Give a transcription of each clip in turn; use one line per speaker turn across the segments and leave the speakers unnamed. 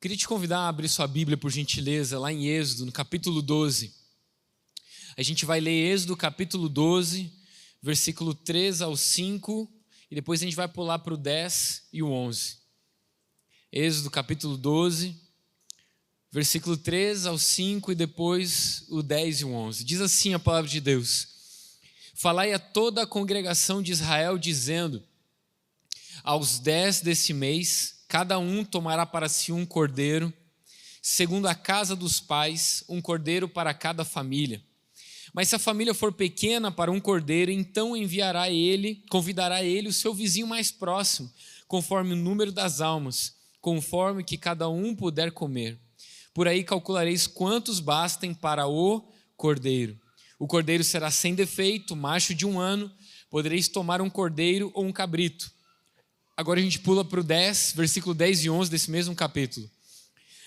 Queria te convidar a abrir sua Bíblia, por gentileza, lá em Êxodo, no capítulo 12. A gente vai ler Êxodo, capítulo 12, versículo 3 ao 5, e depois a gente vai pular para o 10 e o 11. Êxodo, capítulo 12, versículo 3 ao 5, e depois o 10 e o 11. Diz assim a palavra de Deus: Falai a toda a congregação de Israel, dizendo: aos 10 desse mês, cada um tomará para si um cordeiro, segundo a casa dos pais, um cordeiro para cada família. Mas se a família for pequena para um cordeiro, então convidará ele o seu vizinho mais próximo, conforme o número das almas, conforme que cada um puder comer. Por aí calculareis quantos bastem para o cordeiro. O cordeiro será sem defeito, macho de 1 ano, podereis tomar um cordeiro ou um cabrito. Agora a gente pula para o 10, versículo 10 e 11 desse mesmo capítulo.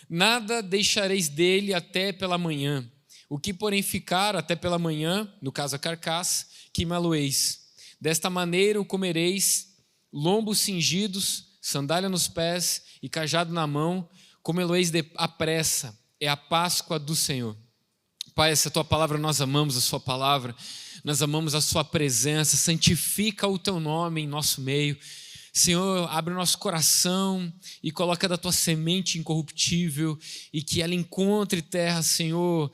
Nada deixareis dele até pela manhã. O que, porém, ficar até pela manhã, no caso a carcaça, queimá-lo-eis. Desta maneira o comereis, lombos cingidos, sandália nos pés e cajado na mão, comê-lo-eis à pressa. É a Páscoa do Senhor. Pai, essa é a tua palavra, nós amamos a sua palavra, nós amamos a sua presença, santifica o teu nome em nosso meio. Senhor, abre o nosso coração e coloca da tua semente incorruptível e que ela encontre terra, Senhor,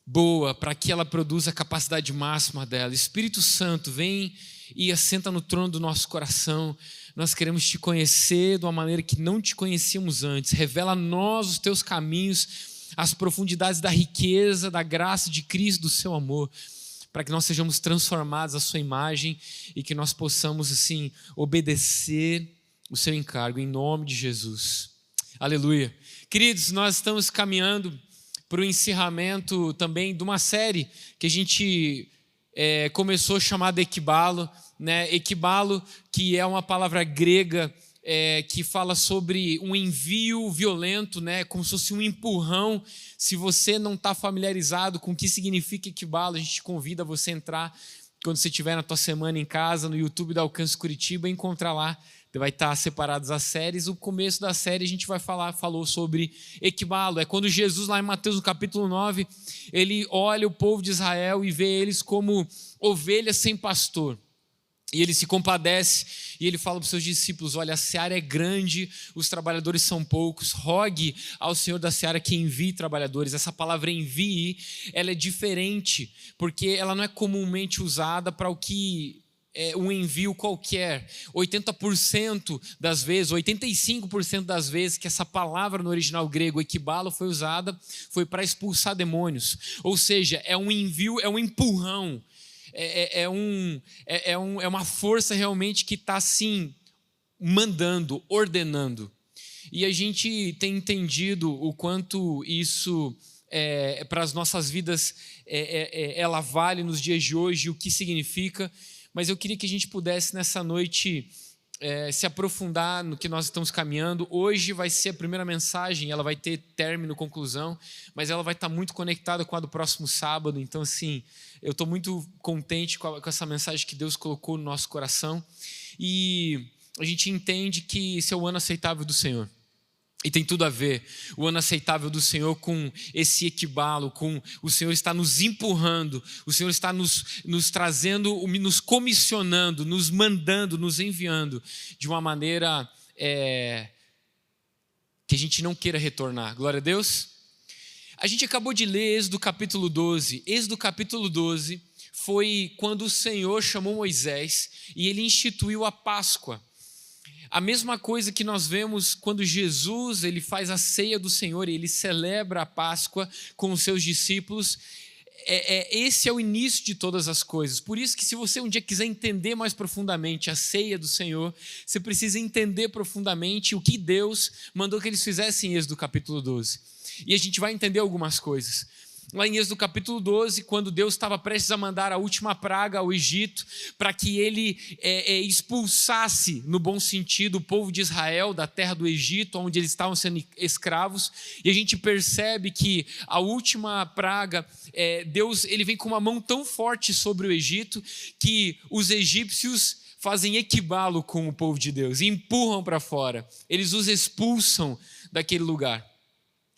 boa, para que ela produza a capacidade máxima dela. Espírito Santo, vem e assenta no trono do nosso coração. Nós queremos te conhecer de uma maneira que não te conhecíamos antes. Revela a nós os teus caminhos, as profundidades da riqueza, da graça de Cristo, do seu amor, para que nós sejamos transformados à sua imagem e que nós possamos, assim, obedecer o seu encargo, em nome de Jesus. Aleluia. Queridos, nós estamos caminhando para o encerramento também de uma série que a gente começou chamada Ekbalo, né? Ekbalo, que é uma palavra grega que fala sobre um envio violento, né? Como se fosse um empurrão. Se você não está familiarizado com o que significa Ekbalo, a gente convida você a entrar quando você estiver na tua semana em casa, no YouTube da Alcance Curitiba, e encontrar lá. Vai estar separadas as séries. O começo da série a gente falou sobre Ekbalo. É quando Jesus, lá em Mateus no capítulo 9, ele olha o povo de Israel e vê eles como ovelhas sem pastor. E ele se compadece e ele fala para os seus discípulos: olha, a seara é grande, os trabalhadores são poucos, rogue ao Senhor da seara que envie trabalhadores. Essa palavra envie, ela é diferente, porque ela não é comumente usada para o que um envio qualquer. 80% das vezes, 85% das vezes que essa palavra no original grego, ekbalo, foi usada, foi para expulsar demônios. Ou seja, é um envio, é um empurrão. É uma força realmente que está assim, mandando, ordenando. E a gente tem entendido o quanto isso, para as nossas vidas, ela vale nos dias de hoje, o que significa. Mas eu queria que a gente pudesse nessa noite se aprofundar no que nós estamos caminhando. Hoje vai ser a primeira mensagem, ela vai ter término, conclusão, mas ela vai estar muito conectada com a do próximo sábado. Então, assim, eu estou muito contente com essa mensagem que Deus colocou no nosso coração. E a gente entende que esse é o ano aceitável do Senhor. E tem tudo a ver, o ano aceitável do Senhor, com esse ekbalo, com o Senhor está nos empurrando, o Senhor está nos trazendo, nos comissionando, nos mandando, nos enviando de uma maneira que a gente não queira retornar. Glória a Deus. A gente acabou de ler Êxodo capítulo 12. Êxodo capítulo 12 foi quando o Senhor chamou Moisés e ele instituiu a Páscoa. A mesma coisa que nós vemos quando Jesus ele faz a ceia do Senhor e ele celebra a Páscoa com os seus discípulos. Esse é o início de todas as coisas. Por isso que se você um dia quiser entender mais profundamente a ceia do Senhor, você precisa entender profundamente o que Deus mandou que eles fizessem em Êxodo capítulo 12. E a gente vai entender algumas coisas. Lá em Êxodo capítulo 12, quando Deus estava prestes a mandar a última praga ao Egito, para que ele expulsasse, no bom sentido, o povo de Israel da terra do Egito, onde eles estavam sendo escravos, e a gente percebe que a última praga, Deus ele vem com uma mão tão forte sobre o Egito, que os egípcios fazem ekbalo com o povo de Deus, e empurram para fora, eles os expulsam daquele lugar.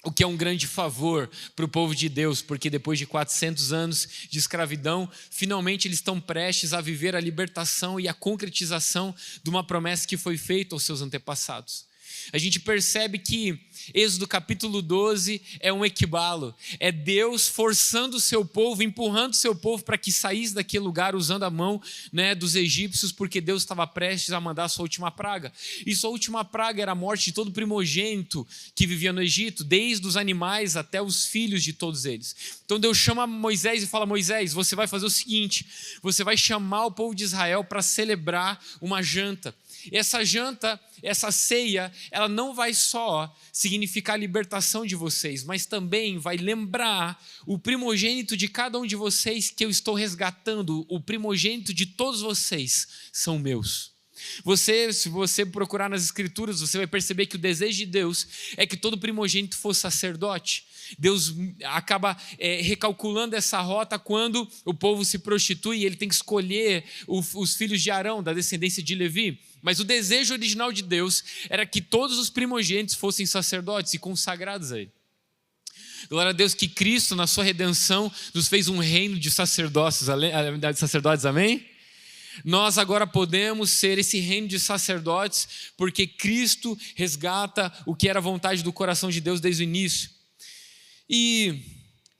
O que é um grande favor para o povo de Deus, porque depois de 400 anos de escravidão, finalmente eles estão prestes a viver a libertação e a concretização de uma promessa que foi feita aos seus antepassados. A gente percebe que Êxodo capítulo 12 é um equibalo, é Deus forçando o seu povo, empurrando o seu povo para que saísse daquele lugar usando a mão, dos egípcios, porque Deus estava prestes a mandar a sua última praga. E sua última praga era a morte de todo primogênito que vivia no Egito, desde os animais até os filhos de todos eles. Então Deus chama Moisés e fala: Moisés, você vai fazer o seguinte, você vai chamar o povo de Israel para celebrar uma janta. Essa janta, essa ceia, ela não vai só significar a libertação de vocês, mas também vai lembrar o primogênito de cada um de vocês que eu estou resgatando. O primogênito de todos vocês são meus. Se você procurar nas escrituras, você vai perceber que o desejo de Deus é que todo primogênito fosse sacerdote. Deus acaba recalculando essa rota quando o povo se prostitui e ele tem que escolher os filhos de Arão, da descendência de Levi. Mas o desejo original de Deus era que todos os primogênitos fossem sacerdotes e consagrados a ele. Glória a Deus que Cristo, na sua redenção, nos fez um reino de sacerdotes, amém? Nós agora podemos ser esse reino de sacerdotes porque Cristo resgata o que era a vontade do coração de Deus desde o início. E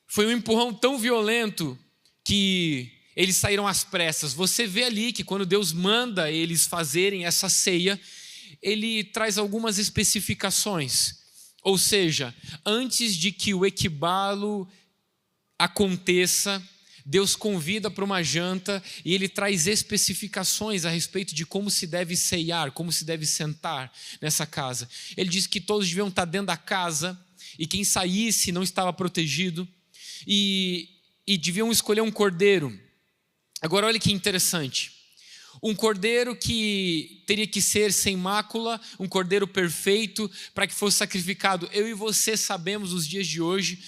foi um empurrão tão violento que eles saíram às pressas. Você vê ali que quando Deus manda eles fazerem essa ceia, ele traz algumas especificações. Ou seja, antes de que o equibalo aconteça, Deus convida para uma janta e ele traz especificações a respeito de como se deve ceiar, como se deve sentar nessa casa. Ele diz que todos deviam estar dentro da casa e quem saísse não estava protegido e deviam escolher um cordeiro. Agora olha que interessante, um cordeiro que teria que ser sem mácula, um cordeiro perfeito para que fosse sacrificado. Eu e você sabemos nos dias de hoje,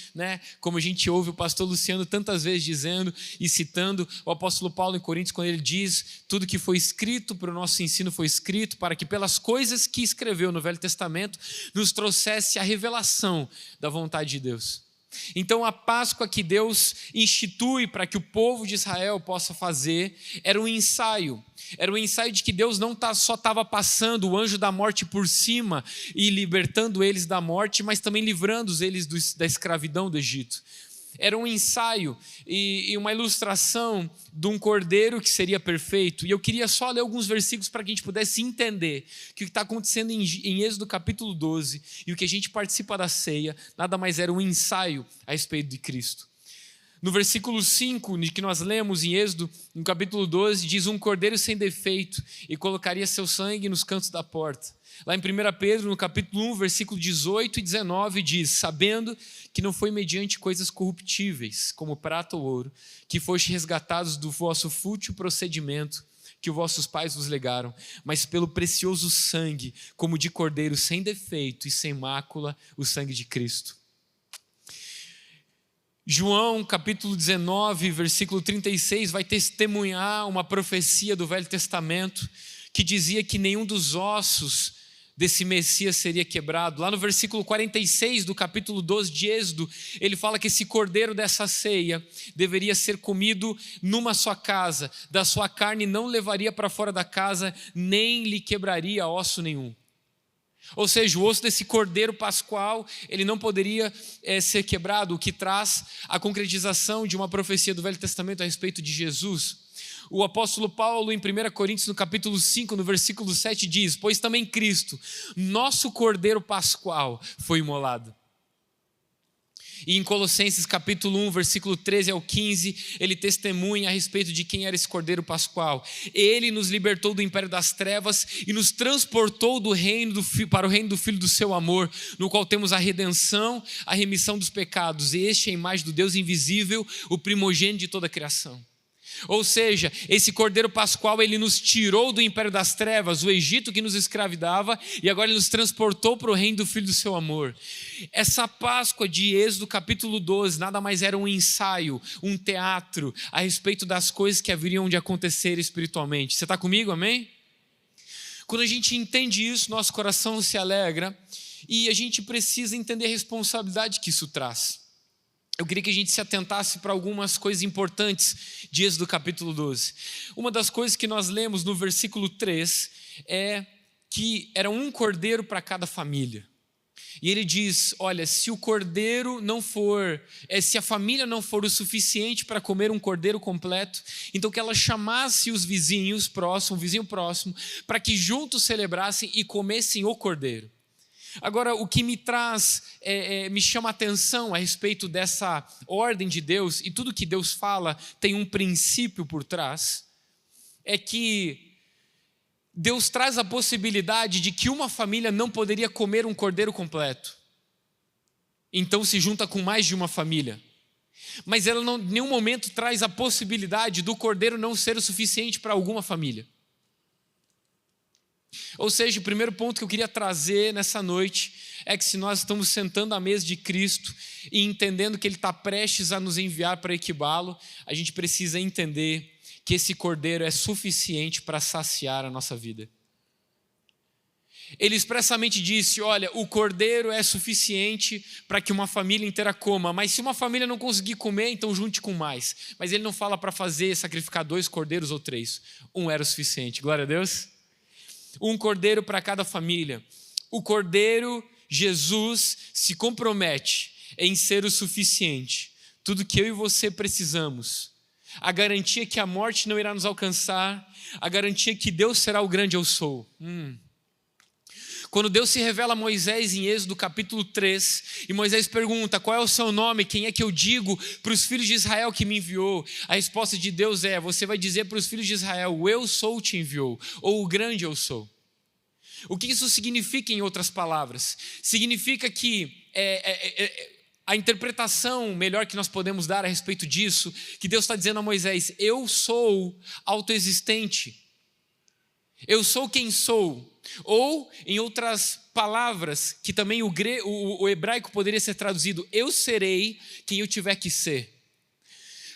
como a gente ouve o pastor Luciano tantas vezes dizendo e citando o apóstolo Paulo em Coríntios, quando ele diz: tudo que foi escrito para o nosso ensino foi escrito para que pelas coisas que escreveu no Velho Testamento nos trouxesse a revelação da vontade de Deus. Então a Páscoa que Deus institui para que o povo de Israel possa fazer era um ensaio de que Deus não só estava passando o anjo da morte por cima e libertando eles da morte, mas também livrando eles da escravidão do Egito. Era um ensaio e uma ilustração de um cordeiro que seria perfeito. E eu queria só ler alguns versículos para que a gente pudesse entender que o que está acontecendo em Êxodo capítulo 12 e o que a gente participa da ceia, nada mais era um ensaio a respeito de Cristo. No versículo 5, que nós lemos em Êxodo, no capítulo 12, diz: um cordeiro sem defeito, e colocaria seu sangue nos cantos da porta. Lá em 1 Pedro, no capítulo 1, versículo 18 e 19, diz: sabendo que não foi mediante coisas corruptíveis, como prata ou ouro, que foste resgatados do vosso fútil procedimento que os vossos pais vos legaram, mas pelo precioso sangue, como de cordeiro sem defeito e sem mácula, o sangue de Cristo. João, capítulo 19, versículo 36, vai testemunhar uma profecia do Velho Testamento que dizia que nenhum dos ossos desse Messias seria quebrado. Lá no versículo 46 do capítulo 12 de Êxodo, ele fala que esse cordeiro dessa ceia deveria ser comido numa só casa, da sua carne não levaria para fora da casa, nem lhe quebraria osso nenhum. Ou seja, o osso desse cordeiro pascual, ele não poderia ser quebrado, o que traz a concretização de uma profecia do Velho Testamento a respeito de Jesus. O apóstolo Paulo, em 1 Coríntios, no capítulo 5, no versículo 7, diz: pois também Cristo, nosso cordeiro pascual, foi imolado. E em Colossenses capítulo 1, versículo 13 ao 15, ele testemunha a respeito de quem era esse cordeiro pascual. Ele nos libertou do império das trevas e nos transportou para o reino do Filho do seu amor, no qual temos a redenção, a remissão dos pecados. E este é a imagem do Deus invisível, o primogênito de toda a criação. Ou seja, esse cordeiro pascual, ele nos tirou do império das trevas, o Egito que nos escravidava, e agora ele nos transportou para o reino do Filho do seu amor. Essa Páscoa de Êxodo capítulo 12 nada mais era um ensaio, um teatro a respeito das coisas que haveriam de acontecer espiritualmente. Você está comigo, amém? Quando a gente entende isso, nosso coração se alegra E a gente precisa entender a responsabilidade que isso traz. Eu queria que a gente se atentasse para algumas coisas importantes de Êxodo capítulo 12. Uma das coisas que nós lemos no versículo 3 é que era um cordeiro para cada família. E ele diz, olha, se o cordeiro não for, se a família não for o suficiente para comer um cordeiro completo, então que ela chamasse os vizinhos próximos, o vizinho próximo, para que juntos celebrassem e comessem o cordeiro. Agora, o que me chama a atenção a respeito dessa ordem de Deus, e tudo que Deus fala tem um princípio por trás, é que Deus traz a possibilidade de que uma família não poderia comer um cordeiro completo. Então se junta com mais de uma família. Mas ela em nenhum momento traz a possibilidade do cordeiro não ser o suficiente para alguma família. Ou seja, o primeiro ponto que eu queria trazer nessa noite é que se nós estamos sentando à mesa de Cristo e entendendo que Ele está prestes a nos enviar para equibá-lo, a gente precisa entender que esse cordeiro é suficiente para saciar a nossa vida. Ele expressamente disse, olha, o cordeiro é suficiente para que uma família inteira coma, mas se uma família não conseguir comer, então junte com mais. Mas ele não fala para sacrificar 2 cordeiros ou 3. Um era o suficiente, glória a Deus. Um cordeiro para cada família. O cordeiro, Jesus, se compromete em ser o suficiente. Tudo que eu e você precisamos. A garantia que a morte não irá nos alcançar, a garantia que Deus será o grande eu sou. Quando Deus se revela a Moisés em Êxodo capítulo 3, e Moisés pergunta, qual é o seu nome, quem é que eu digo para os filhos de Israel que me enviou? A resposta de Deus é, você vai dizer para os filhos de Israel, o eu sou te enviou, ou o grande eu sou. O que isso significa em outras palavras? Significa que a interpretação melhor que nós podemos dar a respeito disso, que Deus está dizendo a Moisés, eu sou autoexistente, eu sou quem sou, ou em outras palavras, que também o hebraico poderia ser traduzido, eu serei quem eu tiver que ser.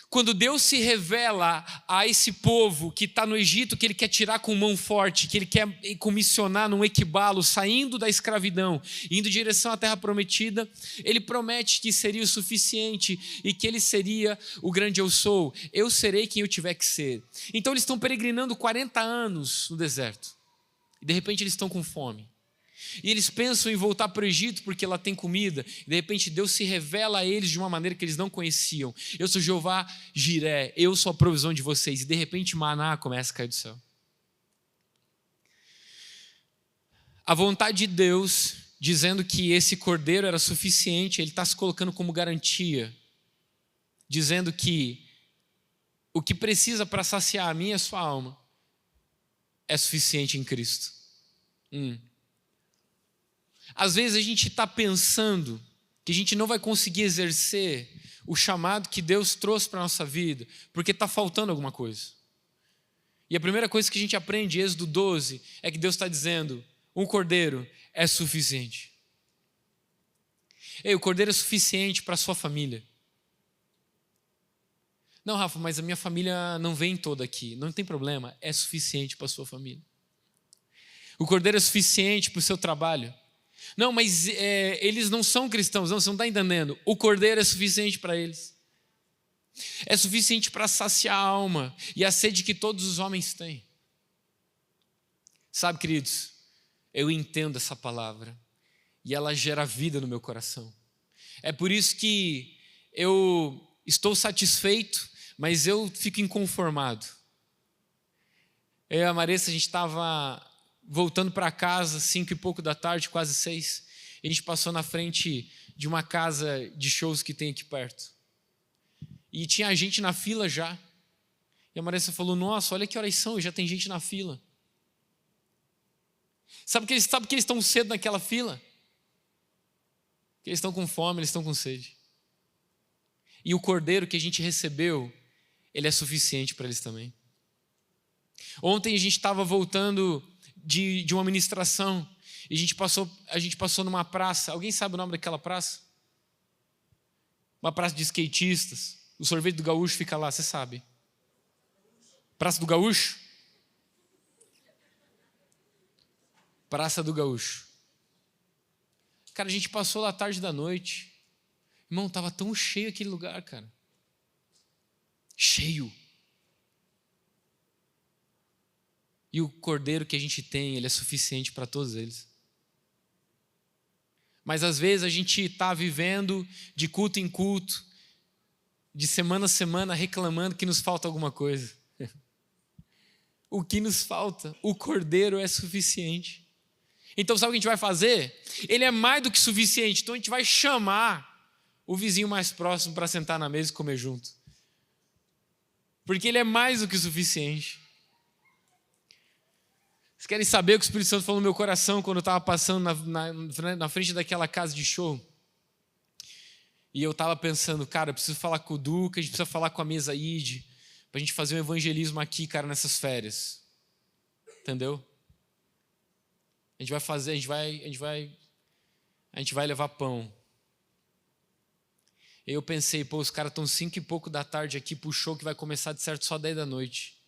Quando Deus se revela a esse povo que está no Egito, que Ele quer tirar com mão forte, que Ele quer comissionar num equibalo, saindo da escravidão, indo em direção à terra prometida, Ele promete que seria o suficiente e que Ele seria o grande eu sou. Eu serei quem eu tiver que ser. Então eles estão peregrinando 40 anos no deserto. E de repente eles estão com fome. E eles pensam em voltar para o Egito porque lá tem comida. E de repente Deus se revela a eles de uma maneira que eles não conheciam. Eu sou Jeová Jiré, eu sou a provisão de vocês. E de repente maná começa a cair do céu. A vontade de Deus, dizendo que esse cordeiro era suficiente, Ele está se colocando como garantia. Dizendo que o que precisa para saciar a minha e a sua alma é suficiente em Cristo. Às vezes a gente está pensando que a gente não vai conseguir exercer o chamado que Deus trouxe para a nossa vida, porque está faltando alguma coisa. E a primeira coisa que a gente aprende em Êxodo 12 é que Deus está dizendo, um cordeiro é suficiente. O cordeiro é suficiente para a sua família. Não, Rafa, mas a minha família não vem toda aqui. Não tem problema, é suficiente para a sua família. O cordeiro é suficiente para o seu trabalho. Não, mas eles não são cristãos, não, você não está entendendo. O cordeiro é suficiente para eles. É suficiente para saciar a alma e a sede que todos os homens têm. Sabe, queridos, eu entendo essa palavra e ela gera vida no meu coração. É por isso que eu estou satisfeito, mas eu fico inconformado. Eu e a Marissa, a gente estava voltando para casa, 5 e pouco da tarde, quase 6, a gente passou na frente de uma casa de shows que tem aqui perto. E tinha gente na fila já. E a Marissa falou, nossa, olha que horas são, já tem gente na fila. Sabe que eles estão cedo naquela fila? Porque eles estão com fome, eles estão com sede. E o cordeiro que a gente recebeu, ele é suficiente para eles também. Ontem a gente estava voltando de uma ministração e a gente passou numa praça. Alguém sabe o nome daquela praça? Uma praça de skatistas. O sorvete do Gaúcho fica lá, você sabe. Praça do Gaúcho? Praça do Gaúcho. Cara, a gente passou lá à tarde da noite. Irmão, estava tão cheio aquele lugar, cara. Cheio. E o cordeiro que a gente tem, ele é suficiente para todos eles. Mas às vezes a gente está vivendo de culto em culto, de semana a semana, reclamando que nos falta alguma coisa. O que nos falta? O cordeiro é suficiente. Então sabe o que a gente vai fazer? Ele é mais do que suficiente. Então a gente vai chamar o vizinho mais próximo para sentar na mesa e comer junto. Porque ele é mais do que suficiente. Vocês querem saber o que o Espírito Santo falou no meu coração quando eu estava passando na frente daquela casa de show? E eu estava pensando, cara, eu preciso falar com o Duca, a gente precisa falar com a mesa ID, para a gente fazer um evangelismo aqui, cara, nessas férias. Entendeu? A gente vai fazer, a gente vai levar pão. E eu pensei, pô, os caras estão 5 e pouco da tarde aqui pro show que vai começar de certo só 10 da noite.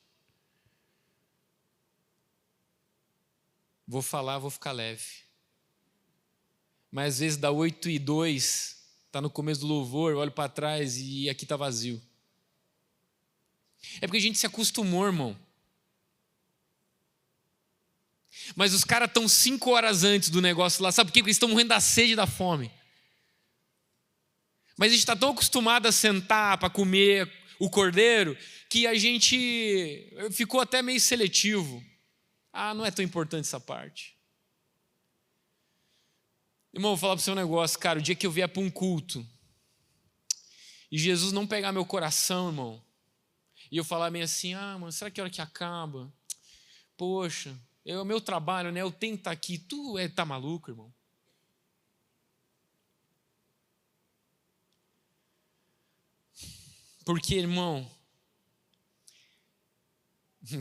Vou falar, vou ficar leve. Mas às vezes dá 8:02, tá no começo do louvor, eu olho para trás e aqui tá vazio. É porque a gente se acostumou, irmão. Mas os caras estão 5 horas antes do negócio lá, sabe por quê? Porque eles estão morrendo da sede e da fome. Mas a gente está tão acostumado a sentar para comer o cordeiro que a gente ficou até meio seletivo. Ah, não é tão importante essa parte. Irmão, vou falar para você um negócio, cara. O dia que eu vier para um culto e Jesus não pegar meu coração, irmão, e eu falar meio assim, mano, será que é a hora que acaba? Poxa, é o meu trabalho, né? Eu tenho que estar aqui. Tu tá maluco, irmão? Porque, irmão,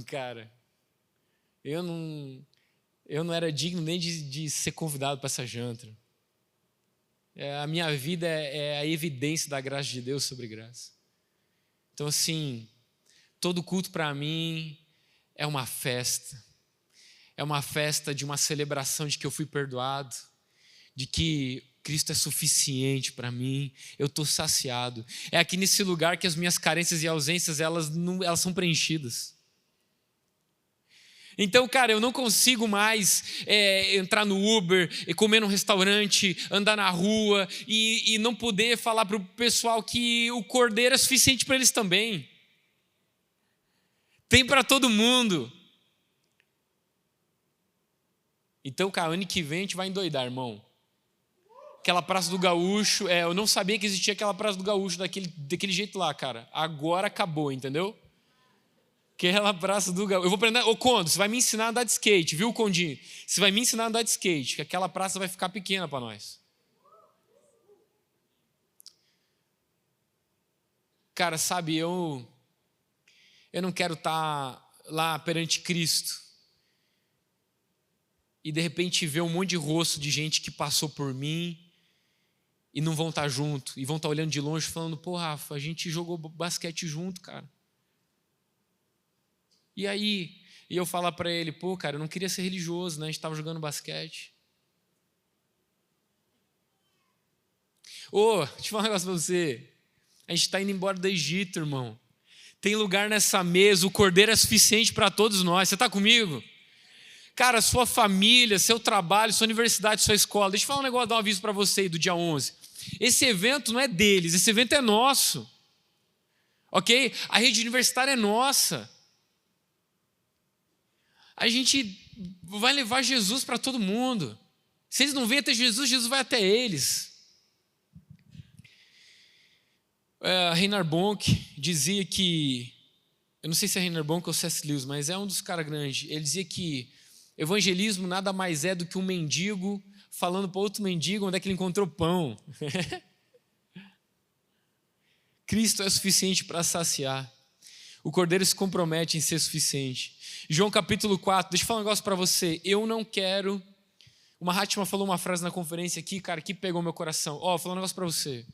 cara, eu não era digno nem de ser convidado para essa janta. A minha vida é a evidência da graça de Deus sobre graça. Então, assim, todo culto para mim é uma festa. É uma festa de uma celebração de que eu fui perdoado, de que Cristo é suficiente para mim, eu estou saciado. É aqui nesse lugar que as minhas carências e ausências, elas são preenchidas. Então, cara, eu não consigo mais entrar no Uber, comer num restaurante, andar na rua e não poder falar para o pessoal que o cordeiro é suficiente para eles também. Tem para todo mundo. Então, cara, ano que vem a gente vai endoidar, irmão. Aquela Praça do Gaúcho, eu não sabia que existia aquela Praça do Gaúcho daquele jeito lá, cara. Agora acabou, entendeu? Aquela Praça do Gaúcho. Eu vou aprender. Ô, Condo, você vai me ensinar a andar de skate, viu, Condinho? Você vai me ensinar a andar de skate, que aquela praça vai ficar pequena para nós. Cara, sabe, eu não quero estar lá perante Cristo e de repente ver um monte de rosto de gente que passou por mim e não vão estar junto, e vão estar olhando de longe falando, pô, Rafa, a gente jogou basquete junto, cara. E aí, eu falar para ele, pô, cara, eu não queria ser religioso, né? A gente estava jogando basquete. Deixa eu falar um negócio para você. A gente está indo embora do Egito, irmão. Tem lugar nessa mesa, o cordeiro é suficiente para todos nós. Você está comigo? Cara, sua família, seu trabalho, sua universidade, sua escola. Deixa eu falar um negócio, dar um aviso para você aí do dia 11. Esse evento não é deles, esse evento é nosso. Ok? A rede universitária é nossa. A gente vai levar Jesus para todo mundo. Se eles não vêm até Jesus, Jesus vai até eles. Reinhard Bonk dizia que, eu não sei se é Reinhard Bonk ou C.S. Lewis, mas é um dos caras grandes. Ele dizia que evangelismo nada mais é do que um mendigo falando para outro mendigo onde é que ele encontrou pão. Cristo é suficiente para saciar. O cordeiro se compromete em ser suficiente. João capítulo 4, deixa eu falar um negócio para você. Eu não quero... O Mahatma falou uma frase na conferência aqui, cara, que pegou meu coração. Vou falar um negócio para você.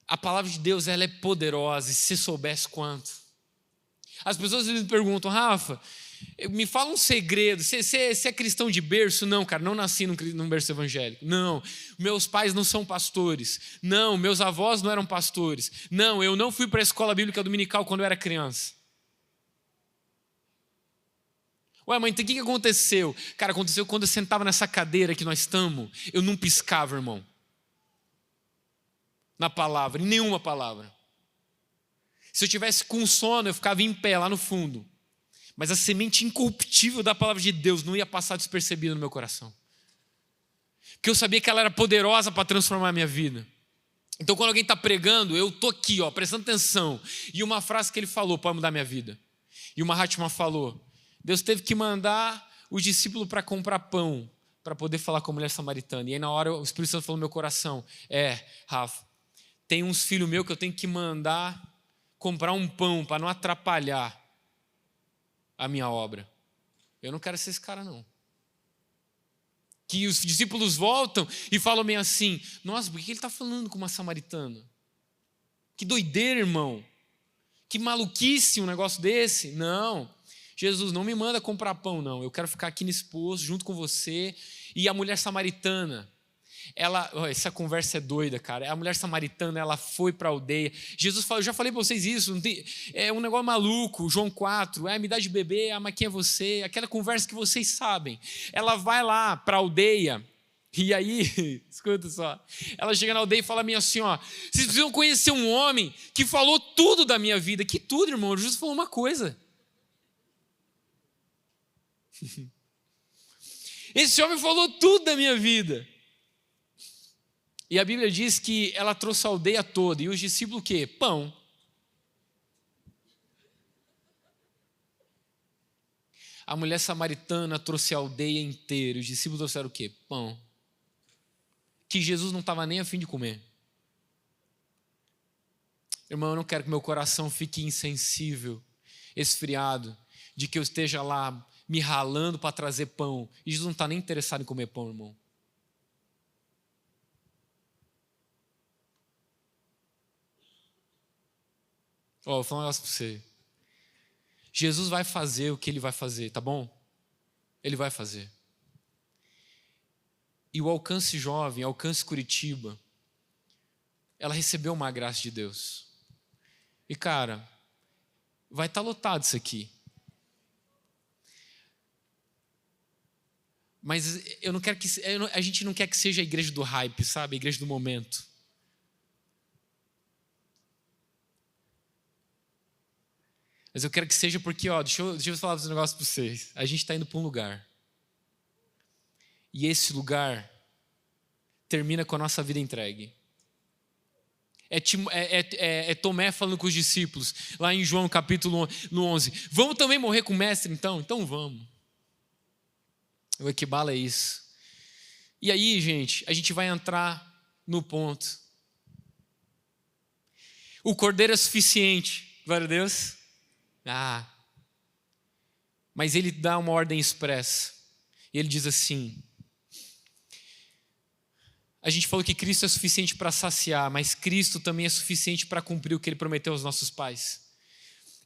A palavra de Deus, ela é poderosa, e se você soubesse quanto. As pessoas me perguntam, Rafa, Me fala um segredo. Você é cristão de berço? Não, cara, não nasci num berço evangélico. Não, meus pais não são pastores. Não, meus avós não eram pastores. Não, eu não fui para a escola bíblica dominical quando eu era criança. Ué, mãe, então o que aconteceu? Cara, aconteceu quando eu sentava nessa cadeira que nós estamos, eu não piscava, irmão. Na palavra, em nenhuma palavra. Se eu tivesse com sono, eu ficava em pé lá no fundo. Mas a semente incorruptível da palavra de Deus não ia passar despercebida no meu coração. Porque eu sabia que ela era poderosa para transformar a minha vida. Então quando alguém está pregando, eu estou aqui, prestando atenção. E uma frase que ele falou para mudar a minha vida. E uma Mahatma falou, Deus teve que mandar o discípulo para comprar pão, para poder falar com a mulher samaritana. E aí na hora o Espírito Santo falou no meu coração, Rafa, tem uns filhos meus que eu tenho que mandar comprar um pão para não atrapalhar a minha obra. Eu não quero ser esse cara, não. Que os discípulos voltam e falam meio assim, nossa, por que ele está falando com uma samaritana? Que doideira, irmão. Que maluquice um negócio desse. Não, Jesus, não me manda comprar pão, não. Eu quero ficar aqui nesse poço junto com você. E a mulher samaritana, essa conversa é doida, cara. A mulher samaritana, ela foi para a aldeia. Jesus falou, eu já falei para vocês isso, é um negócio maluco, João 4, me dá de beber, mas quem é você? Aquela conversa que vocês sabem. Ela vai lá para a aldeia, e aí, escuta só, ela chega na aldeia e fala assim, vocês precisam conhecer um homem que falou tudo da minha vida. Que tudo, irmão? Jesus falou uma coisa. Esse homem falou tudo da minha vida. E a Bíblia diz que ela trouxe a aldeia toda. E os discípulos o quê? Pão. A mulher samaritana trouxe a aldeia inteira. Os discípulos trouxeram o quê? Pão. Que Jesus não estava nem a fim de comer. Irmão, eu não quero que meu coração fique insensível, esfriado, de que eu esteja lá me ralando para trazer pão. E Jesus não está nem interessado em comer pão, irmão. Vou falar um negócio para você. Jesus vai fazer o que ele vai fazer, tá bom? Ele vai fazer. E o Alcance Jovem, Alcance Curitiba, ela recebeu uma graça de Deus. E cara, vai estar lotado isso aqui. Mas a gente não quer que seja a igreja do hype, sabe? A igreja do momento. Mas eu quero que seja porque, deixa eu falar um negócio para vocês. A gente está indo para um lugar. E esse lugar termina com a nossa vida entregue. É Tomé falando com os discípulos, lá em João capítulo 11. Vamos também morrer com o mestre então? Então vamos. O equibala é isso. E aí, gente, a gente vai entrar no ponto. O cordeiro é suficiente, glória a Deus. Mas ele dá uma ordem expressa. E ele diz assim: a gente falou que Cristo é suficiente para saciar, mas Cristo também é suficiente para cumprir o que ele prometeu aos nossos pais.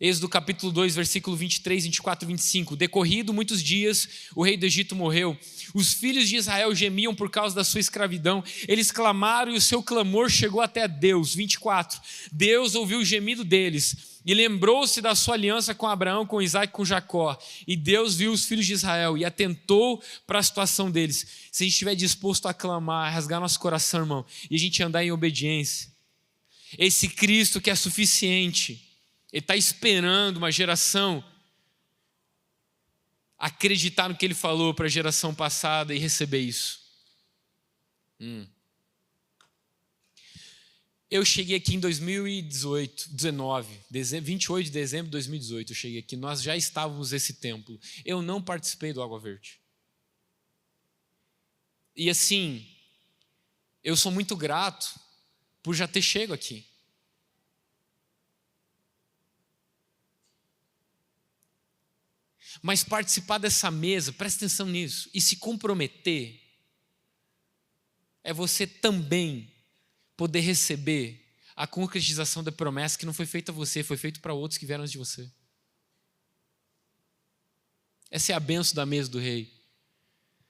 Êxodo capítulo 2, versículo 23, 24 e 25. Decorrido muitos dias, o rei do Egito morreu. Os filhos de Israel gemiam por causa da sua escravidão. Eles clamaram e o seu clamor chegou até Deus. 24. Deus ouviu o gemido deles e lembrou-se da sua aliança com Abraão, com Isaac e com Jacó. E Deus viu os filhos de Israel e atentou para a situação deles. Se a gente estiver disposto a clamar, a rasgar nosso coração, irmão, e a gente andar em obediência, esse Cristo que é suficiente, ele está esperando uma geração acreditar no que ele falou para a geração passada e receber isso. Eu cheguei aqui em 2019, 28 de dezembro de 2018, eu cheguei aqui, nós já estávamos nesse templo. Eu não participei do Água Verde. E assim, eu sou muito grato por já ter chego aqui. Mas participar dessa mesa, presta atenção nisso, e se comprometer, é você também poder receber a concretização da promessa que não foi feita a você, foi feita para outros que vieram antes de você. Essa é a bênção da mesa do rei.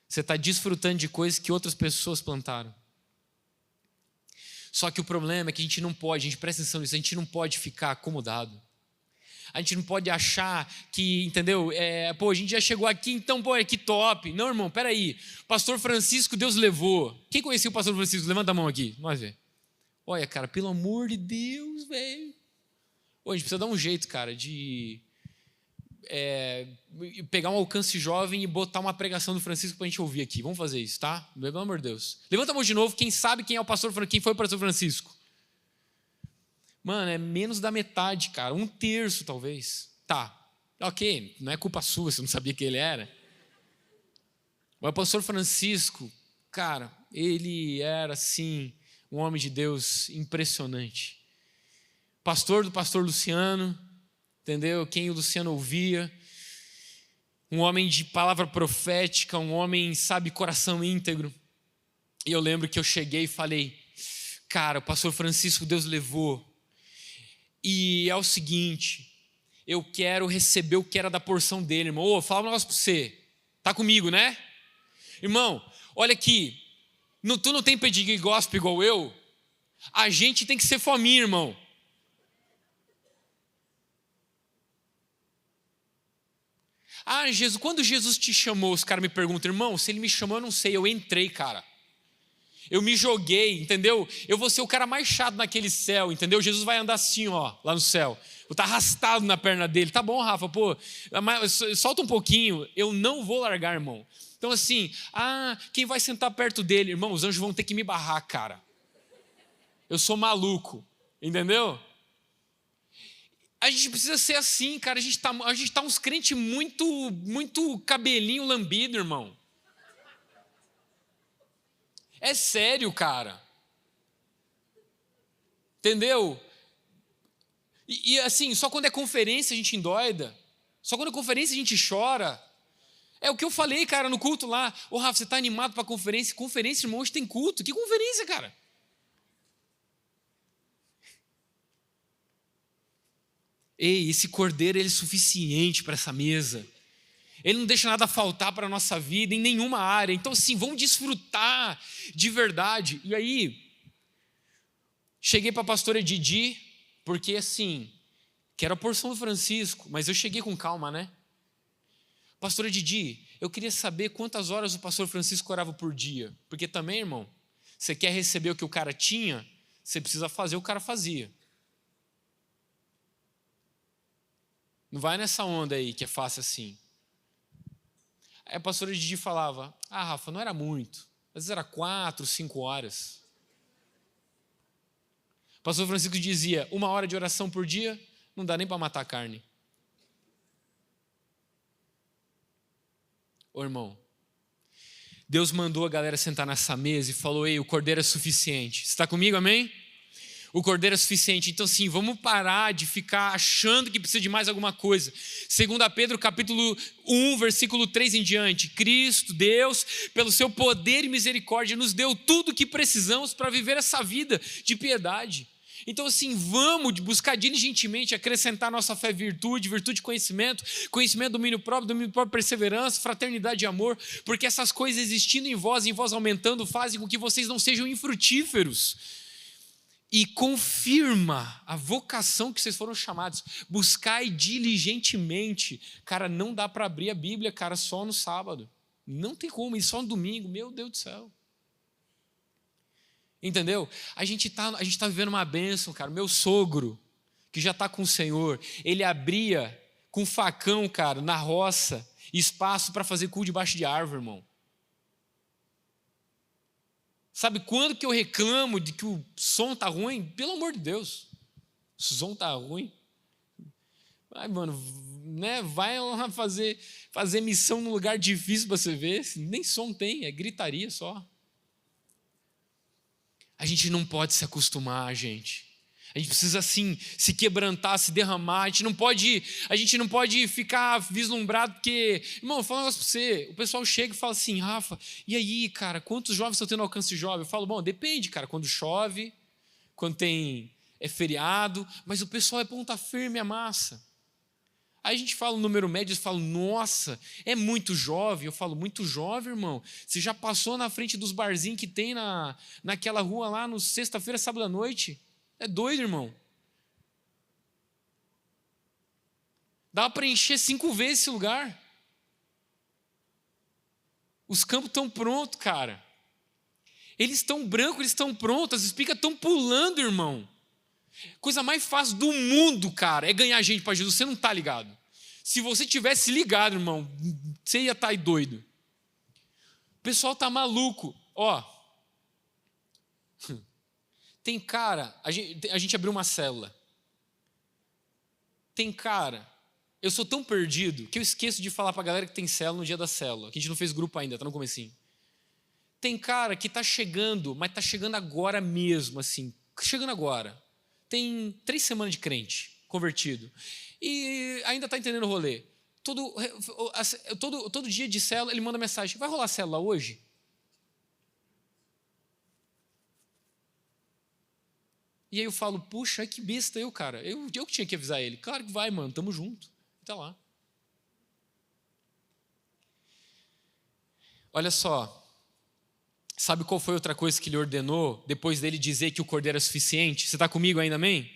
Você está desfrutando de coisas que outras pessoas plantaram. Só que o problema é que a gente presta atenção nisso, a gente não pode ficar acomodado. A gente não pode achar que, entendeu? A gente já chegou aqui, então, que top. Não, irmão, peraí. Pastor Francisco, Deus levou. Quem conhecia o pastor Francisco? Levanta a mão aqui, vamos ver. Olha, cara, pelo amor de Deus, velho. A gente precisa dar um jeito, cara, de pegar um alcance jovem e botar uma pregação do Francisco pra gente ouvir aqui. Vamos fazer isso, tá? Pelo amor de Deus. Levanta a mão de novo, quem sabe quem é o pastor, quem foi o pastor Francisco. Mano, é menos da metade, cara. 1/3, talvez. Tá, ok, não é culpa sua, você não sabia quem ele era. Mas o pastor Francisco, cara, ele era, assim, um homem de Deus impressionante. Pastor do pastor Luciano, entendeu? Quem o Luciano ouvia. Um homem de palavra profética, um homem, sabe, coração íntegro. E eu lembro que eu cheguei e falei, cara, o pastor Francisco, Deus levou. E é o seguinte, eu quero receber o que era da porção dele, irmão. Ô, fala um negócio para você. Tá comigo, né? Irmão, olha aqui. Tu não tem pedigree gospel igual eu? A gente tem que ser fominha, irmão. Jesus, quando Jesus te chamou, os caras me perguntam, irmão, se ele me chamou, eu não sei, eu entrei, cara. Eu me joguei, entendeu? Eu vou ser o cara mais chato naquele céu, entendeu? Jesus vai andar assim, ó, lá no céu. Vou estar arrastado na perna dele. Tá bom, Rafa, pô, solta um pouquinho. Eu não vou largar, irmão. Então assim, quem vai sentar perto dele? Irmão, os anjos vão ter que me barrar, cara. Eu sou maluco, entendeu? A gente precisa ser assim, cara. A gente tá uns crentes muito cabelinho lambido, irmão. É sério, cara. Entendeu? E assim, só quando é conferência a gente endoida. Só quando é conferência a gente chora. É o que eu falei, cara, no culto lá. Ô, Rafa, você tá animado pra conferência? Conferência, irmão, hoje tem culto. Que conferência, cara? Ei, esse cordeiro, ele é suficiente para essa mesa. Ele não deixa nada faltar para a nossa vida em nenhuma área. Então, assim, vamos desfrutar de verdade. E aí, cheguei para a pastora Didi, porque assim, quero a porção do Francisco, mas eu cheguei com calma, né? Pastora Didi, eu queria saber quantas horas o pastor Francisco orava por dia. Porque também, irmão, você quer receber o que o cara tinha, você precisa fazer o que o cara fazia. Não vai nessa onda aí que é fácil assim. Aí a pastora Didi falava, Rafa, não era muito. Às vezes era 4, 5 horas. O pastor Francisco dizia, 1 hora de oração por dia, não dá nem para matar a carne. Ô irmão, Deus mandou a galera sentar nessa mesa e falou, ei, o cordeiro é suficiente. Você está comigo, amém? O cordeiro é suficiente. Então, sim, vamos parar de ficar achando que precisa de mais alguma coisa. 2 Pedro, capítulo 1, versículo 3 em diante. Cristo, Deus, pelo seu poder e misericórdia, nos deu tudo o que precisamos para viver essa vida de piedade. Então, assim, vamos buscar diligentemente acrescentar nossa fé virtude, virtude conhecimento, conhecimento domínio próprio perseverança, fraternidade e amor, porque essas coisas existindo em vós aumentando, fazem com que vocês não sejam infrutíferos. E confirma a vocação que vocês foram chamados. Buscai diligentemente. Cara, não dá para abrir a Bíblia, cara, só no sábado. Não tem como, e só no domingo. Meu Deus do céu. Entendeu? A gente tá vivendo uma bênção, cara. Meu sogro, que já está com o Senhor, ele abria com facão, cara, na roça, espaço para fazer culto debaixo de árvore, irmão. Sabe quando que eu reclamo de que o som tá ruim? Pelo amor de Deus, o som tá ruim. Vai, mano, né? Vai lá fazer missão num lugar difícil para você ver. Nem som tem, é gritaria só. A gente não pode se acostumar, gente. A gente precisa, assim, se quebrantar, se derramar. A gente não pode ficar vislumbrado, porque, irmão, eu falo um negócio para você. O pessoal chega e fala assim, Rafa, e aí, cara, quantos jovens estão tendo alcance jovem? Eu falo, bom, depende, cara, quando chove, quando é feriado, mas o pessoal é ponta firme, é massa. Aí a gente fala o número médio, eu falo, nossa, é muito jovem. Eu falo, muito jovem, irmão. Você já passou na frente dos barzinhos que tem naquela rua lá, no sexta-feira, sábado à noite? É doido, irmão. Dá para encher 5 vezes esse lugar. Os campos estão prontos, cara. Eles estão brancos, eles estão prontos, as espigas estão pulando, irmão. Coisa mais fácil do mundo, cara, é ganhar gente para Jesus. Você não está ligado. Se você tivesse ligado, irmão, você ia estar aí doido. O pessoal tá maluco. Ó, tem cara, a gente abriu uma célula. Tem cara, eu sou tão perdido que eu esqueço de falar pra galera que tem célula no dia da célula, que a gente não fez grupo ainda, tá no comecinho. Tem cara que tá chegando, mas tá chegando agora mesmo, assim, chegando agora. Tem 3 semanas de crente, convertido. E ainda tá entendendo o rolê. Todo dia de célula ele manda mensagem, vai rolar célula hoje? E aí eu falo, puxa, que besta eu, cara. Eu que tinha que avisar ele. Claro que vai, mano, tamo junto. Tá lá. Olha só. Sabe qual foi outra coisa que ele ordenou, depois dele dizer que o cordeiro é suficiente? Você está comigo ainda, amém?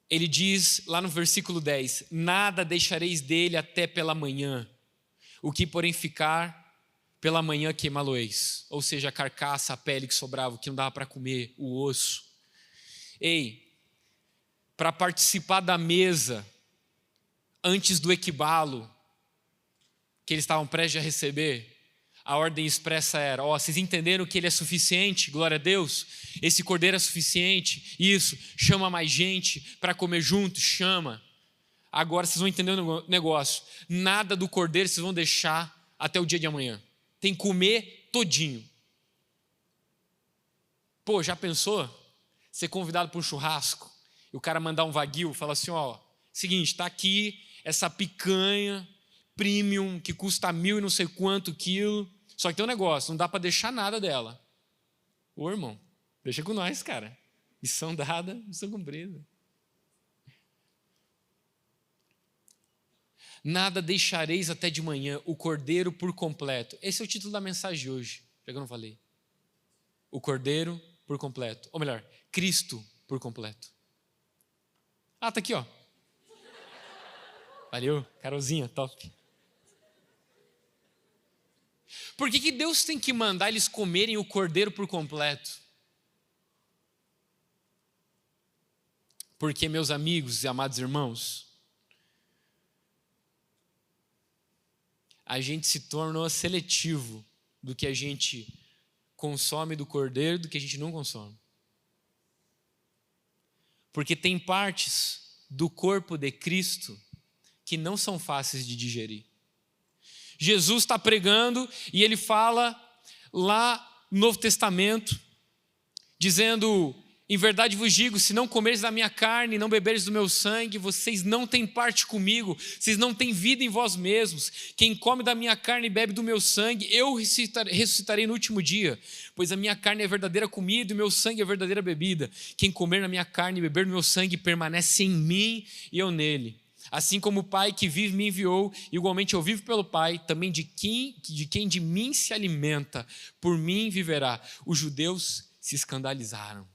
Ele diz lá no versículo 10, nada deixareis dele até pela manhã, o que porém ficar, pela manhã queimá-lo-eis. Ou seja, a carcaça, a pele que sobrava, o que não dava para comer, o osso. Ei, para participar da mesa, antes do equibalo, que eles estavam prestes a receber, a ordem expressa era, vocês entenderam que ele é suficiente, glória a Deus, esse cordeiro é suficiente, isso, chama mais gente para comer junto, chama. Agora vocês vão entender o negócio, nada do cordeiro vocês vão deixar até o dia de amanhã, tem que comer todinho. Pô, já pensou? Ser convidado para um churrasco, e o cara mandar um wagyu, falar assim, seguinte, está aqui essa picanha premium, que custa 1.000 e não sei quanto quilo, só que tem um negócio, não dá para deixar nada dela. Ô irmão, deixa com nós, cara. Missão dada, missão cumprida. Nada deixareis até de manhã, o cordeiro por completo. Esse é o título da mensagem de hoje, já que eu não falei. O cordeiro por completo, ou melhor, Cristo por completo. Tá aqui, ó. Valeu, Carolzinha, top. Por que Deus tem que mandar eles comerem o cordeiro por completo? Porque, meus amigos e amados irmãos, a gente se tornou seletivo do que a gente consome do cordeiro do que a gente não consome. Porque tem partes do corpo de Cristo que não são fáceis de digerir. Jesus está pregando e ele fala lá no Novo Testamento, dizendo, em verdade vos digo, se não comeres da minha carne e não beberes do meu sangue, vocês não têm parte comigo, vocês não têm vida em vós mesmos. Quem come da minha carne e bebe do meu sangue, eu ressuscitarei no último dia, pois a minha carne é verdadeira comida e o meu sangue é verdadeira bebida. Quem comer na minha carne e beber do meu sangue permanece em mim e eu nele. Assim como o Pai que vive me enviou, igualmente eu vivo pelo Pai, também de quem de mim se alimenta, por mim viverá. Os judeus se escandalizaram.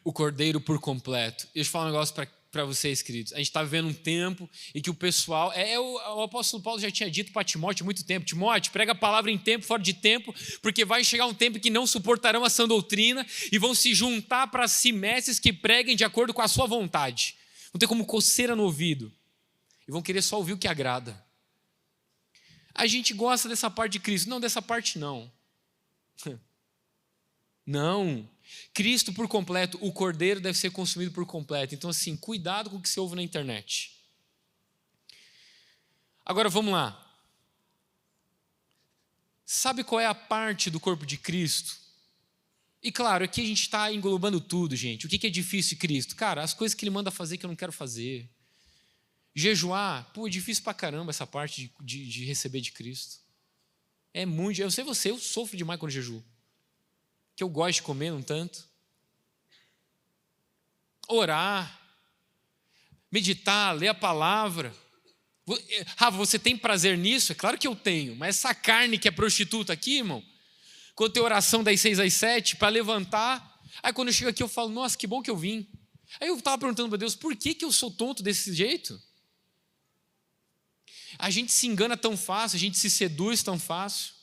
O cordeiro por completo. Deixa eu falar um negócio para vocês, queridos. A gente está vivendo um tempo em que o pessoal... O apóstolo Paulo já tinha dito para Timóteo há muito tempo, Timóteo, prega a palavra em tempo, fora de tempo, porque vai chegar um tempo que não suportarão a sã doutrina e vão se juntar para si mestres que preguem de acordo com a sua vontade. Vão ter como coceira no ouvido e vão querer só ouvir o que agrada. A gente gosta dessa parte de Cristo. Não, dessa parte não. Não. Cristo por completo, o cordeiro deve ser consumido por completo. Então assim, cuidado com o que você ouve na internet. Agora vamos lá. Sabe qual é a parte do corpo de Cristo? E claro, aqui a gente está englobando tudo, gente. O que é difícil em Cristo? Cara, as coisas que Ele manda fazer que eu não quero fazer. Jejuar, é difícil pra caramba essa parte de receber de Cristo. É muito, eu sei você, eu sofro demais quando jejuo. Que eu gosto de comer um tanto. orar, meditar, ler a palavra. Rafa, você tem prazer nisso? É claro que eu tenho, mas essa carne que é prostituta aqui, irmão, quando tem oração das 6 às 7 para levantar, aí quando eu chego aqui eu falo, nossa, que bom que eu vim. Aí eu estava perguntando para Deus, por que eu sou tonto desse jeito? A gente se engana tão fácil, a gente se seduz tão fácil.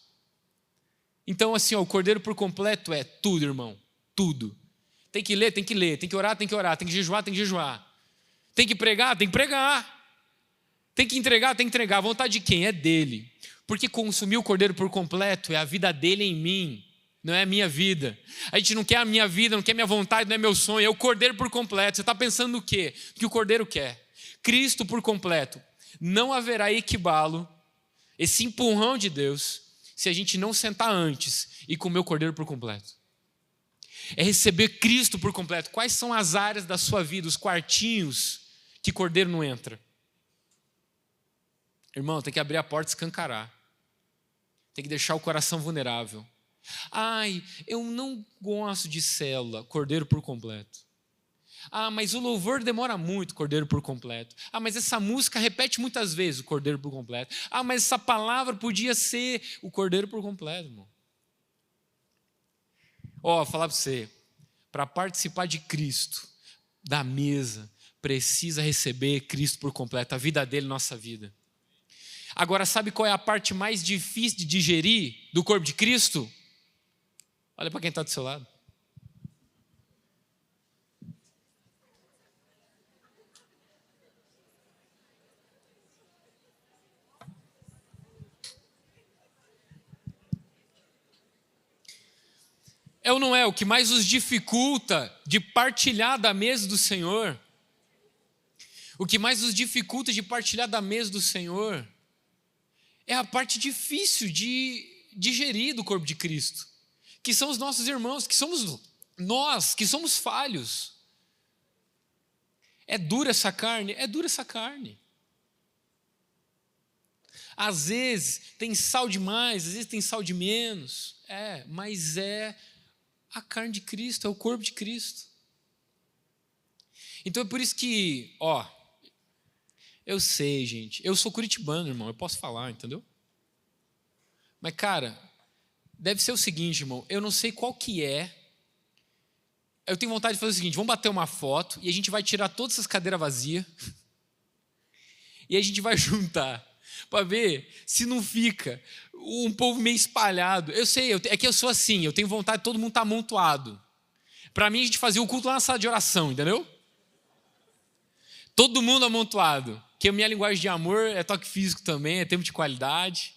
Então assim, o cordeiro por completo é tudo, irmão, tudo. Tem que ler, tem que ler, tem que orar, tem que orar, tem que jejuar, tem que jejuar. Tem que pregar, tem que pregar. Tem que entregar, tem que entregar. A vontade de quem? É dele. Porque consumir o cordeiro por completo é a vida dele em mim, não é a minha vida. A gente não quer a minha vida, não quer a minha vontade, não é meu sonho, é o cordeiro por completo. Você está pensando no quê? O que o cordeiro quer? Cristo por completo. Não haverá equibalo, esse empurrão de Deus, se a gente não sentar antes e comer o cordeiro por completo. É receber Cristo por completo. Quais são as áreas da sua vida, os quartinhos que cordeiro não entra? Irmão, tem que abrir a porta e escancarar. Tem que deixar o coração vulnerável. Ai, eu não gosto de célula, cordeiro por completo. Ah, mas o louvor demora muito, cordeiro por completo. Ah, mas essa música repete muitas vezes, o cordeiro por completo. Ah, mas essa palavra podia ser o cordeiro por completo, irmão. Falar para você, para participar de Cristo, da mesa, precisa receber Cristo por completo, a vida dele, nossa vida. Agora, sabe qual é a parte mais difícil de digerir do corpo de Cristo? Olha para quem está do seu lado. É ou não é o que mais nos dificulta de partilhar da mesa do Senhor? O que mais nos dificulta de partilhar da mesa do Senhor é a parte difícil de digerir do corpo de Cristo, que são os nossos irmãos, que somos nós, que somos falhos. É dura essa carne? É dura essa carne. Às vezes tem sal demais, às vezes tem sal de menos. Mas é a carne de Cristo, é o corpo de Cristo. Então é por isso que, eu sei, gente, eu sou curitibano, irmão, eu posso falar, entendeu? Mas, cara, deve ser o seguinte, irmão, eu não sei qual que é. Eu tenho vontade de fazer o seguinte, vamos bater uma foto e a gente vai tirar todas essas cadeiras vazias e a gente vai juntar para ver se não fica um povo meio espalhado. Eu sei, é que eu sou assim, eu tenho vontade de todo mundo estar amontoado. Para mim, a gente fazia o culto lá na sala de oração, entendeu? Todo mundo amontoado. Porque a minha linguagem de amor é toque físico também, é tempo de qualidade.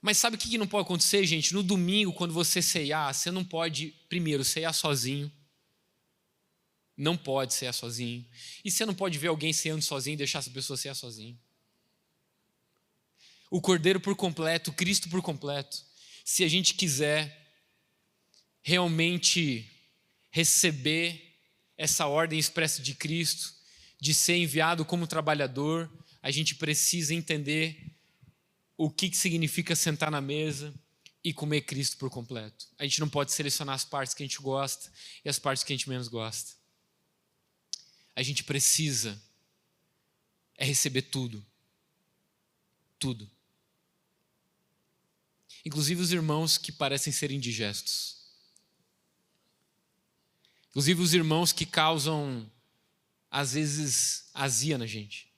Mas sabe o que não pode acontecer, gente? No domingo, quando você ceiar, você não pode, primeiro, ceiar sozinho. Não pode ceiar sozinho. E você não pode ver alguém ceando sozinho e deixar essa pessoa ceiar sozinho. O cordeiro por completo, Cristo por completo. Se a gente quiser realmente receber essa ordem expressa de Cristo, de ser enviado como trabalhador, a gente precisa entender o que significa sentar na mesa e comer Cristo por completo. A gente não pode selecionar as partes que a gente gosta e as partes que a gente menos gosta. A gente precisa receber tudo. Tudo. Inclusive os irmãos que parecem ser indigestos. Inclusive os irmãos que causam, às vezes, azia na gente.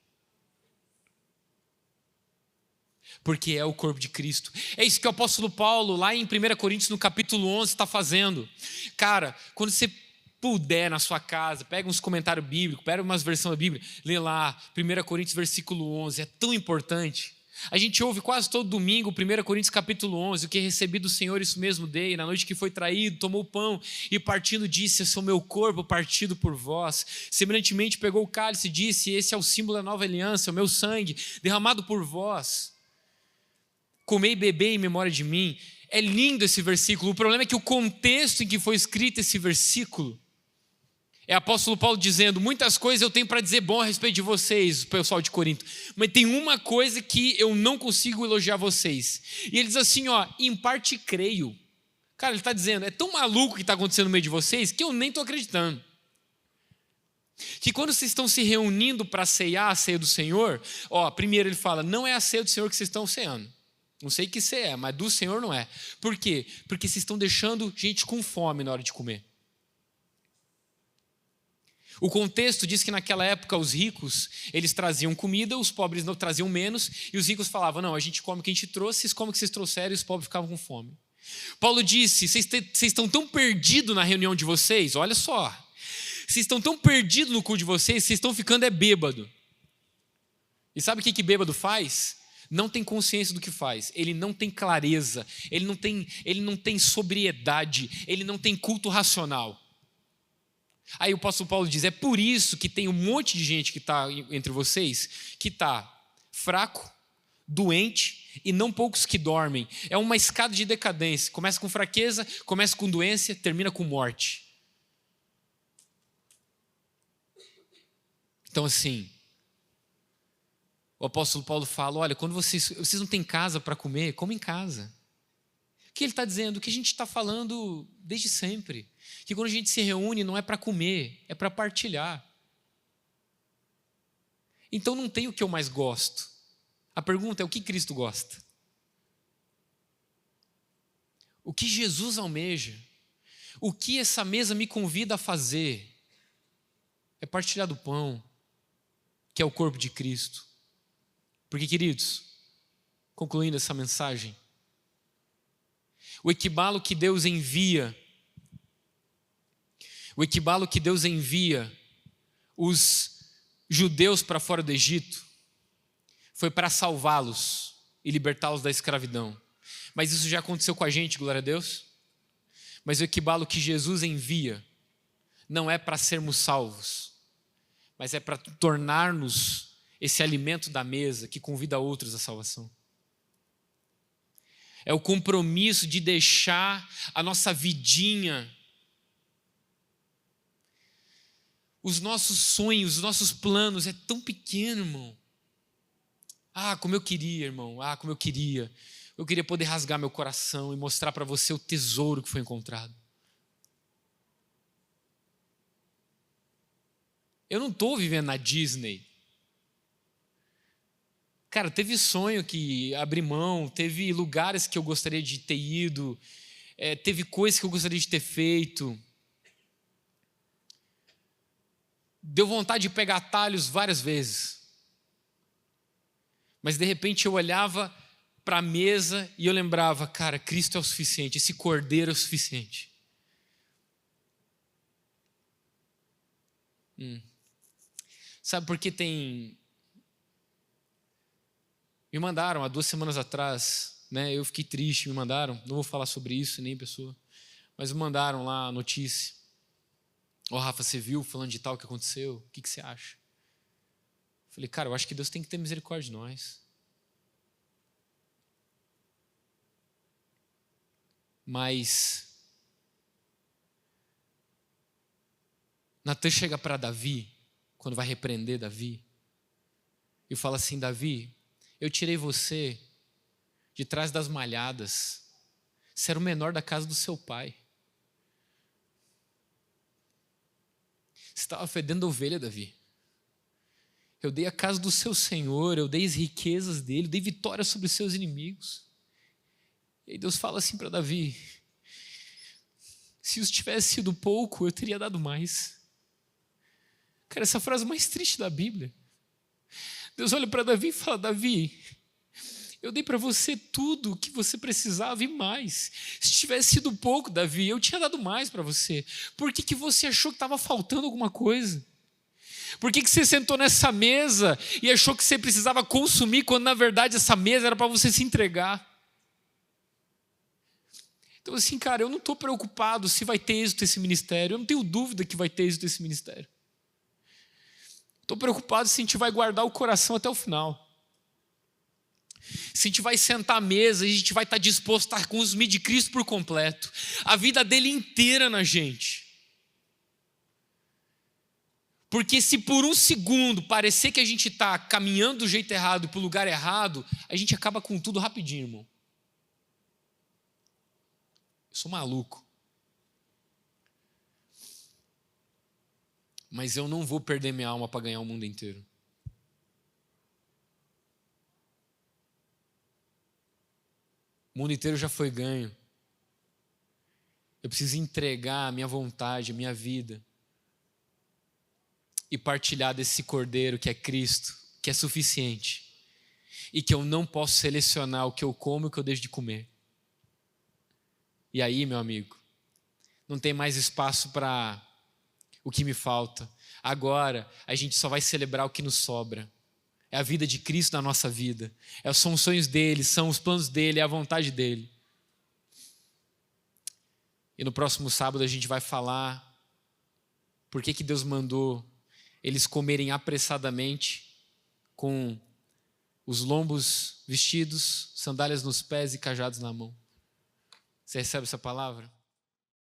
Porque é o corpo de Cristo. É isso que o apóstolo Paulo, lá em 1 Coríntios, no capítulo 11, está fazendo. Cara, quando você puder na sua casa, pega uns comentários bíblicos, pega umas versões da Bíblia, lê lá, 1 Coríntios, versículo 11, é tão importante. A gente ouve quase todo domingo, 1 Coríntios capítulo 11, o que recebi do Senhor, isso mesmo dei, na noite que foi traído, tomou o pão e partindo disse, esse é o meu corpo partido por vós. Semelhantemente pegou o cálice e disse, esse é o símbolo da nova aliança, o meu sangue derramado por vós. Comei e bebei em memória de mim. É lindo esse versículo, o problema é que o contexto em que foi escrito esse versículo, é o apóstolo Paulo dizendo, muitas coisas eu tenho para dizer bom a respeito de vocês, pessoal de Corinto, mas tem uma coisa que eu não consigo elogiar vocês. E ele diz assim, em parte creio. Cara, ele está dizendo, é tão maluco o que está acontecendo no meio de vocês que eu nem estou acreditando. Que quando vocês estão se reunindo para ceiar a ceia do Senhor, primeiro ele fala, não é a ceia do Senhor que vocês estão ceando. Não sei que ceia é, mas do Senhor não é. Por quê? Porque vocês estão deixando gente com fome na hora de comer. O contexto diz que naquela época os ricos, eles traziam comida, os pobres não traziam menos, e os ricos falavam, não, a gente come o que a gente trouxe, vocês comem o que vocês trouxeram, e os pobres ficavam com fome. Paulo disse, vocês estão tão perdidos na reunião de vocês, olha só, vocês estão tão perdidos no culto de vocês estão ficando bêbado. E sabe o que bêbado faz? Não tem consciência do que faz, ele não tem clareza, ele não tem sobriedade, ele não tem culto racional. Aí o apóstolo Paulo diz, é por isso que tem um monte de gente que está entre vocês, que está fraco, doente e não poucos que dormem. É uma escada de decadência, começa com fraqueza, começa com doença, termina com morte. Então assim, o apóstolo Paulo fala, olha, quando vocês não têm casa para comer, come em casa. O que ele está dizendo? O que a gente está falando desde sempre. Que quando a gente se reúne não é para comer, é para partilhar. Então não tem o que eu mais gosto. A pergunta é o que Cristo gosta? O que Jesus almeja? O que essa mesa me convida a fazer? É partilhar do pão, que é o corpo de Cristo. Porque, queridos, concluindo essa mensagem, o equibalo que Deus envia os judeus para fora do Egito foi para salvá-los e libertá-los da escravidão. Mas isso já aconteceu com a gente, glória a Deus. Mas o equibalo que Jesus envia não é para sermos salvos, mas é para tornar-nos esse alimento da mesa que convida outros à salvação. É o compromisso de deixar a nossa vidinha, os nossos sonhos, os nossos planos, é tão pequeno, irmão. Como eu queria, irmão, como eu queria. Eu queria poder rasgar meu coração e mostrar para você o tesouro que foi encontrado. Eu não estou vivendo na Disney. Cara, teve sonho que abri mão, teve lugares que eu gostaria de ter ido, teve coisas que eu gostaria de ter feito. Deu vontade de pegar atalhos várias vezes. Mas de repente eu olhava para a mesa e eu lembrava, cara, Cristo é o suficiente, esse cordeiro é o suficiente. Sabe por que me mandaram há 2 semanas atrás, né? Eu fiquei triste, me mandaram, não vou falar sobre isso, nem pessoa, mas me mandaram lá a notícia. Rafa, você viu falando de tal que aconteceu? O que você acha? Falei, cara, eu acho que Deus tem que ter misericórdia de nós. Mas Natan chega para Davi, quando vai repreender Davi, e fala assim, Davi, eu tirei você de trás das malhadas, você era o menor da casa do seu pai. Você estava fedendo ovelha, Davi. Eu dei a casa do seu Senhor, eu dei as riquezas dele, dei vitória sobre os seus inimigos. E aí Deus fala assim para Davi, se isso tivesse sido pouco, eu teria dado mais. Cara, essa frase mais triste da Bíblia. Deus olha para Davi e fala, Davi, eu dei para você tudo o que você precisava e mais. Se tivesse sido pouco, Davi, eu tinha dado mais para você. Por que você achou que estava faltando alguma coisa? Por que você sentou nessa mesa e achou que você precisava consumir, quando na verdade essa mesa era para você se entregar? Então assim, cara, eu não estou preocupado se vai ter êxito esse ministério. Eu não tenho dúvida que vai ter êxito esse ministério. Estou preocupado se a gente vai guardar o coração até o final. Se a gente vai sentar à mesa e a gente vai estar disposto a consumir de Cristo por completo, a vida dele inteira na gente. Porque se por um segundo parecer que a gente está caminhando do jeito errado para o lugar errado, a gente acaba com tudo rapidinho, irmão. Eu sou maluco. mas eu não vou perder minha alma para ganhar o mundo inteiro. O mundo inteiro já foi ganho. Eu preciso entregar a minha vontade, a minha vida e partilhar desse cordeiro que é Cristo, que é suficiente e que eu não posso selecionar o que eu como e o que eu deixo de comer. E aí, meu amigo, não tem mais espaço para o que me falta. Agora, a gente só vai celebrar o que nos sobra. É a vida de Cristo na nossa vida. São os sonhos dele, são os planos dele, é a vontade dele. E no próximo sábado a gente vai falar por que Deus mandou eles comerem apressadamente, com os lombos vestidos, sandálias nos pés e cajados na mão. Você recebe essa palavra?